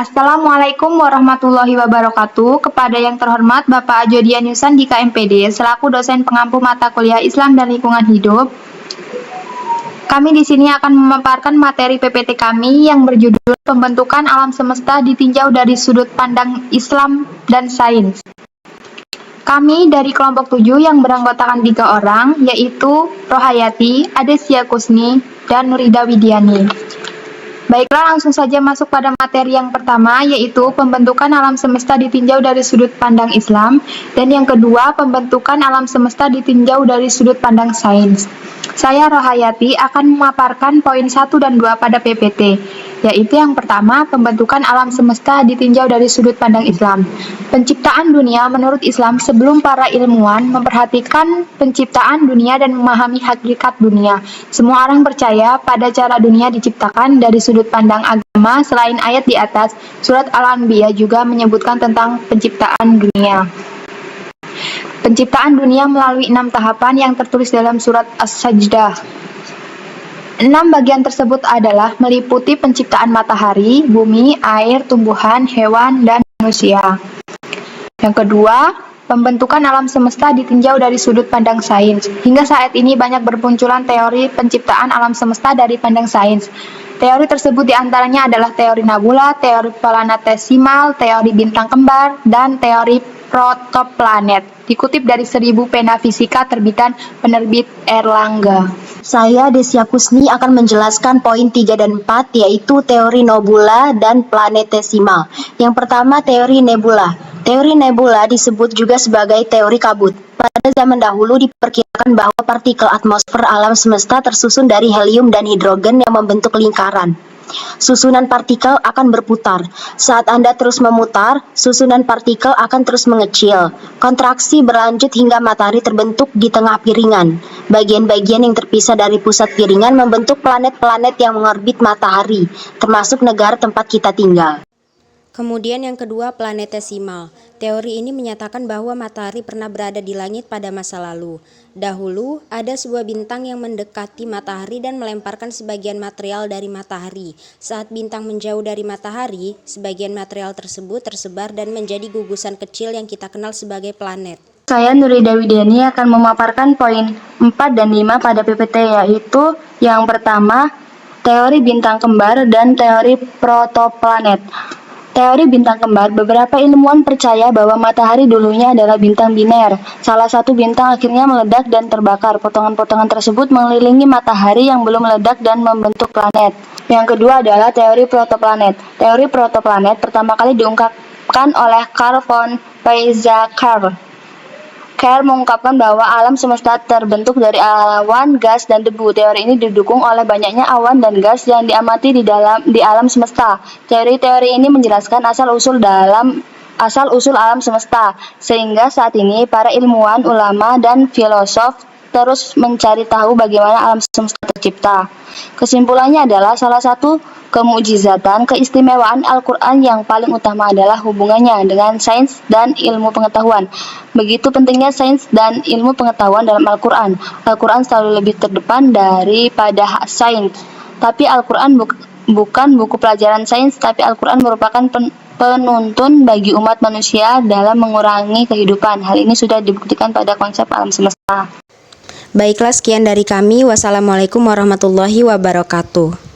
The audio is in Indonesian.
Assalamualaikum warahmatullahi wabarakatuh. Kepada yang terhormat Bapak Ajodian Yusan di KMPD, selaku dosen pengampu mata kuliah Islam dan Lingkungan Hidup, kami di sini akan memaparkan materi PPT kami yang berjudul Pembentukan Alam Semesta Ditinjau dari Sudut Pandang Islam dan Sains. Kami dari kelompok 7 yang beranggotakan 3 orang, yaitu Rohayati, Adesia Kusni, dan Nurida Widiani. Baiklah, langsung saja masuk pada materi yang pertama, yaitu pembentukan alam semesta ditinjau dari sudut pandang Islam, dan yang kedua, pembentukan alam semesta ditinjau dari sudut pandang sains. Saya Rohayati akan memaparkan poin 1 dan 2 pada PPT, yaitu yang pertama, pembentukan alam semesta ditinjau dari sudut pandang Islam. Penciptaan dunia menurut Islam sebelum para ilmuwan memperhatikan penciptaan dunia dan memahami hakikat dunia. Semua orang percaya pada cara dunia diciptakan dari sudut pandang agama. Selain ayat di atas, surat Al-Anbiya juga menyebutkan tentang penciptaan dunia. Penciptaan dunia melalui 6 tahapan yang tertulis dalam surat As-Sajdah. 6 bagian tersebut adalah meliputi penciptaan matahari, bumi, air, tumbuhan, hewan, dan manusia. Yang kedua, pembentukan alam semesta ditinjau dari sudut pandang sains. Hingga saat ini banyak bermunculan teori penciptaan alam semesta dari pandang sains. Teori tersebut diantaranya adalah teori nebula, teori planetesimal, teori bintang kembar, dan teori protoplanet. Dikutip dari 1000 pena fisika terbitan penerbit Erlangga. Saya Desia Kusni akan menjelaskan poin 3 dan 4, yaitu teori nebula dan planetesimal. Yang pertama, teori nebula. Teori nebula disebut juga sebagai teori kabut. Pada zaman dahulu diperkirakan bahwa partikel atmosfer alam semesta tersusun dari helium dan hidrogen yang membentuk lingkaran. Susunan partikel akan berputar. Saat Anda terus memutar, susunan partikel akan terus mengecil. Kontraksi berlanjut hingga matahari terbentuk di tengah piringan. Bagian-bagian yang terpisah dari pusat piringan membentuk planet-planet yang mengorbit matahari, termasuk negara tempat kita tinggal. Kemudian yang kedua, planetesimal. Teori ini menyatakan bahwa matahari pernah berada di langit pada masa lalu. Dahulu, ada sebuah bintang yang mendekati matahari dan melemparkan sebagian material dari matahari. Saat bintang menjauh dari matahari, sebagian material tersebut tersebar dan menjadi gugusan kecil yang kita kenal sebagai planet. Saya Nurida Widiani akan memaparkan poin 4 dan 5 pada PPT, yaitu yang pertama, teori bintang kembar dan teori protoplanet. Teori bintang kembar, beberapa ilmuwan percaya bahwa matahari dulunya adalah bintang biner. Salah satu bintang akhirnya meledak dan terbakar. Potongan-potongan tersebut mengelilingi matahari yang belum meledak dan membentuk planet. Yang kedua adalah teori protoplanet. Teori protoplanet pertama kali diungkapkan oleh Carl von Weizsäcker. Carl mengungkapkan bahwa alam semesta terbentuk dari awan, gas, dan debu. Teori ini didukung oleh banyaknya awan dan gas yang diamati di alam semesta. Teori-teori ini menjelaskan asal-usul alam semesta, sehingga saat ini para ilmuwan, ulama, dan filosof terus mencari tahu bagaimana alam semesta tercipta. Kesimpulannya adalah salah satu kemukjizatan, keistimewaan Al-Quran yang paling utama adalah hubungannya dengan sains dan ilmu pengetahuan. Begitu pentingnya sains dan ilmu pengetahuan dalam Al-Quran. Al-Quran selalu lebih terdepan daripada sains. Tapi Al-Quran bukan buku pelajaran sains, tapi Al-Quran merupakan penuntun bagi umat manusia dalam mengurangi kehidupan. Hal ini sudah dibuktikan pada konsep alam semesta. Baiklah, sekian dari kami. Wassalamualaikum warahmatullahi wabarakatuh.